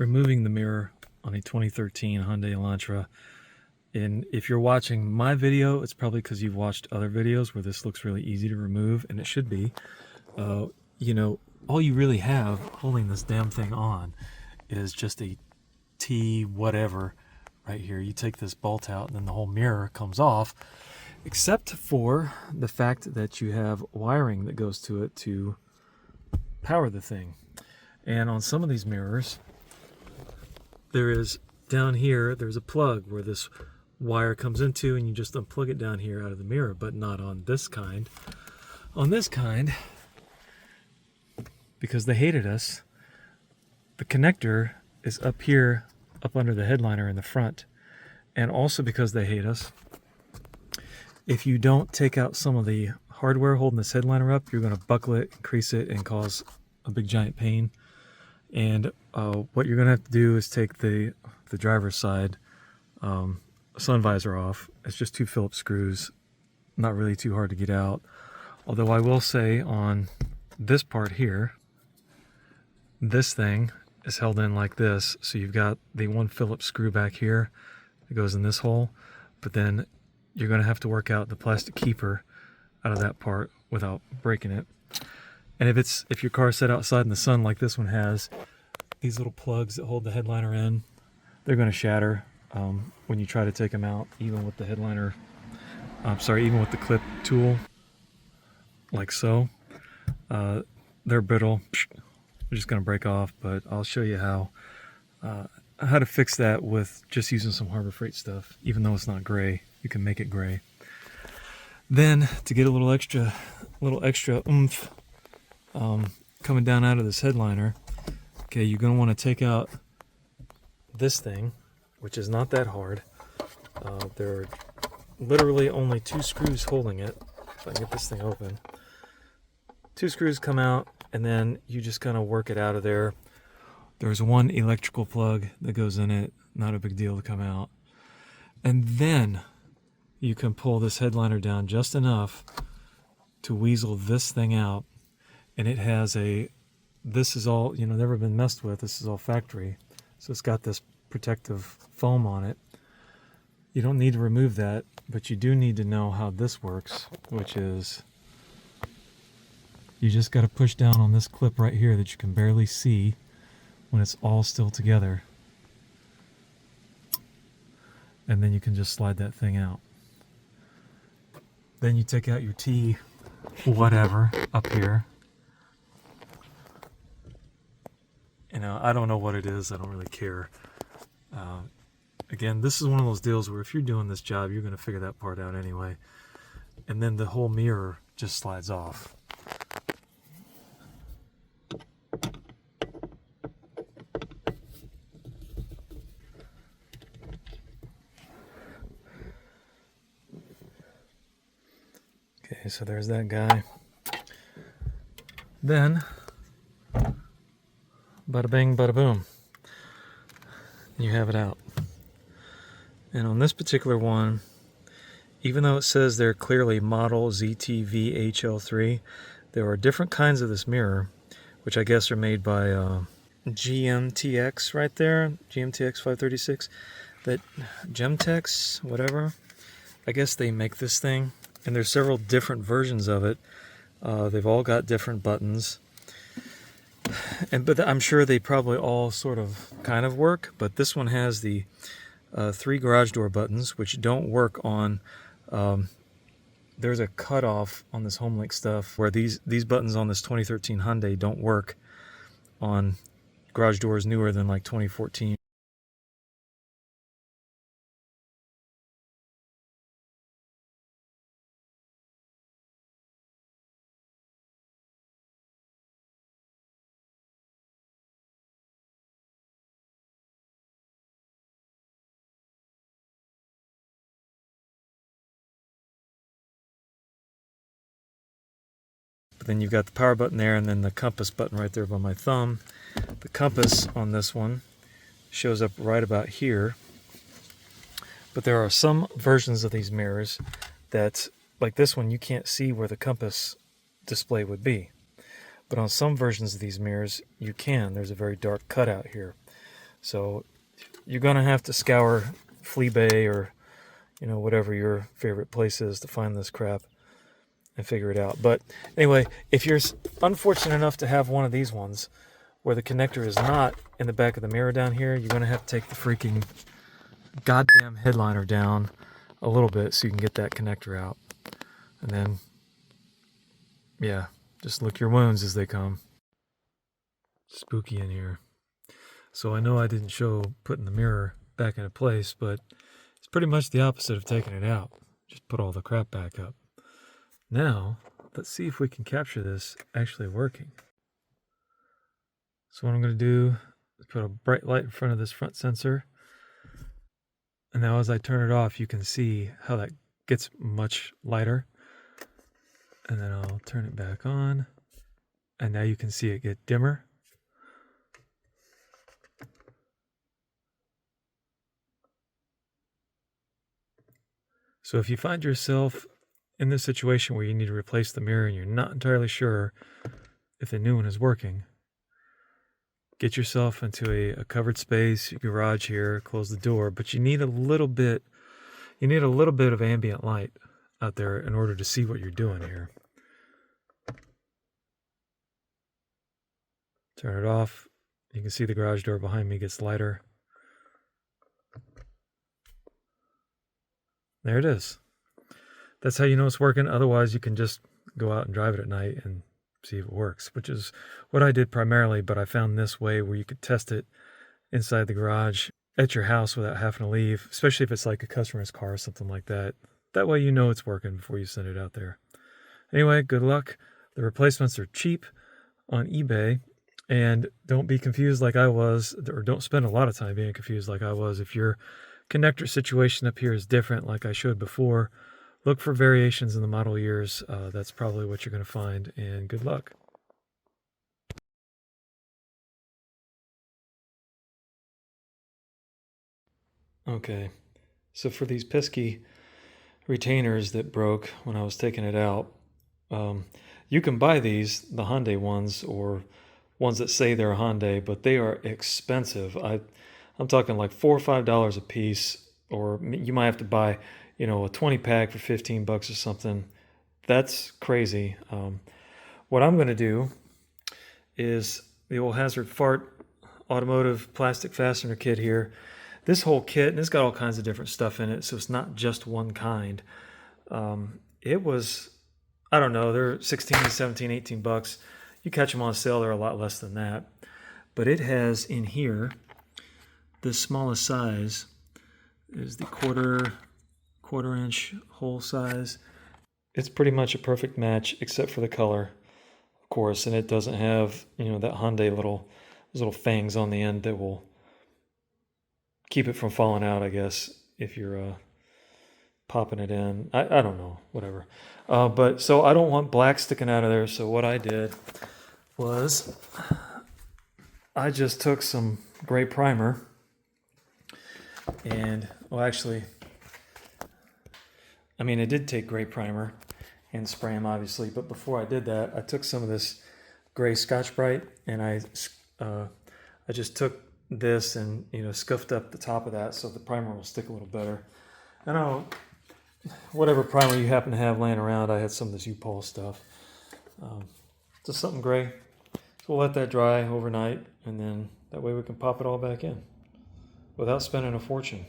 removing the mirror on a 2013 Hyundai Elantra. And if you're watching my video, it's probably because you've watched other videos where this looks really easy to remove, and it should be. You know, all you really have holding this damn thing on is just a T whatever right here. You take this bolt out and then the whole mirror comes off, except for the fact that you have wiring that goes to it to power the thing. And on some of these mirrors, there is down here, there's a plug where this wire comes into, and you just unplug it down here out of the mirror, but not on this kind. On this kind, because they hated us, the connector is up here, up under the headliner in the front. And also because they hate us, if you don't take out some of the hardware holding this headliner up, you're going to buckle it, crease it, and cause a big giant pain. And what you're going to have to do is take the driver's side sun visor off. It's just 2 Phillips screws, not really too hard to get out. Although I will say on this part here, this thing is held in like this. So you've got the 1 Phillips screw back here that goes in this hole, but then you're going to have to work out the plastic keeper out of that part without breaking it. And if your car is set outside in the sun like this one has, these little plugs that hold the headliner in, they're going to shatter when you try to take them out, even with the headliner, even with the clip tool, like so. They're brittle. They're just going to break off, but I'll show you how to fix that with just using some Harbor Freight stuff. Even though it's not gray, you can make it gray. Then, to get a little extra oomph coming down out of this headliner, okay, you're going to want to take out this thing, which is not that hard. There are literally only 2 screws holding it. If I can get this thing open. 2 screws come out, and then you just kind of work it out of there. There's 1 electrical plug that goes in it, not a big deal to come out. And then you can pull this headliner down just enough to weasel this thing out. And it has this is all, never been messed with. This is all factory. So it's got this protective foam on it. You don't need to remove that, but you do need to know how this works, which is you just got to push down on this clip right here that you can barely see when it's all still together. And then you can just slide that thing out. Then you take out your T whatever up here. I don't know what it is. I don't really care. Again, this is one of those deals where if you're doing this job, you're going to figure that part out anyway. And then the whole mirror just slides off. Okay, so there's that guy. Then, bada bing, bada boom. You have it out. And on this particular one, even though it says they're clearly model ZTVHL3, there are different kinds of this mirror, which I guess are made by GMTX right there, GMTX 536, that Gemtex, whatever. I guess they make this thing, and there's several different versions of it. They've all got different buttons. But I'm sure they probably all sort of kind of work, but this one has the 3 garage door buttons, which don't work on, there's a cutoff on this Homelink stuff where these buttons on this 2013 Hyundai don't work on garage doors newer than like 2014. But then you've got the power button there, and then the compass button right there by my thumb. The compass on this one shows up right about here. But there are some versions of these mirrors that, like this one, you can't see where the compass display would be. But on some versions of these mirrors, you can. There's a very dark cutout here. So you're gonna have to scour Fleabay or whatever your favorite place is to find this crap and figure it out. But anyway, if you're unfortunate enough to have one of these ones where the connector is not in the back of the mirror down here, you're gonna have to take the freaking goddamn headliner down a little bit so you can get that connector out. And then, yeah, just lick your wounds as they come. Spooky in here. So I know I didn't show putting the mirror back into place, but it's pretty much the opposite of taking it out. Just put all the crap back up. Now, let's see if we can capture this actually working. So what I'm going to do is put a bright light in front of this front sensor. And now as I turn it off, you can see how that gets much lighter. And then I'll turn it back on. And now you can see it get dimmer. So if you find yourself in this situation where you need to replace the mirror and you're not entirely sure if the new one is working, get yourself into a covered space, your garage here, close the door, but you need a little bit of ambient light out there in order to see what you're doing here. Turn it off. You can see the garage door behind me gets lighter. There it is. That's how you know it's working. Otherwise, you can just go out and drive it at night and see if it works, which is what I did primarily, but I found this way where you could test it inside the garage at your house without having to leave, especially if it's like a customer's car or something like that. That way you know it's working before you send it out there. Anyway, good luck. The replacements are cheap on eBay, and don't be confused like I was, or don't spend a lot of time being confused like I was. If your connector situation up here is different like I showed before, look for variations in the model years. That's probably what you're going to find, and good luck. Okay, so for these pesky retainers that broke when I was taking it out, you can buy these, the Hyundai ones, or ones that say they're Hyundai, but they are expensive. I'm talking like $4 or $5 a piece, or you might have to buy, a 20 pack for 15 bucks or something. That's crazy. What I'm going to do is the old Hazard Fart automotive plastic fastener kit here. This whole kit, and it's got all kinds of different stuff in it, so it's not just one kind. It was, I don't know, they're 16, 17, 18 bucks. You catch them on sale, they're a lot less than that. But it has in here, the smallest size is the quarter inch hole size. It's pretty much a perfect match except for the color, of course, and it doesn't have, that Hyundai those little fangs on the end that will keep it from falling out, I guess, if you're popping it in. I don't know, whatever. But so I don't want black sticking out of there, so what I did was I just took some gray primer and, well, actually, I did take gray primer and spray them, obviously, but before I did that, I took some of this gray Scotch-Brite and I just took this and scuffed up the top of that so the primer will stick a little better. And whatever primer you happen to have laying around, I had some of this U-Pol stuff. Just something gray. So we'll let that dry overnight, and then that way we can pop it all back in without spending a fortune.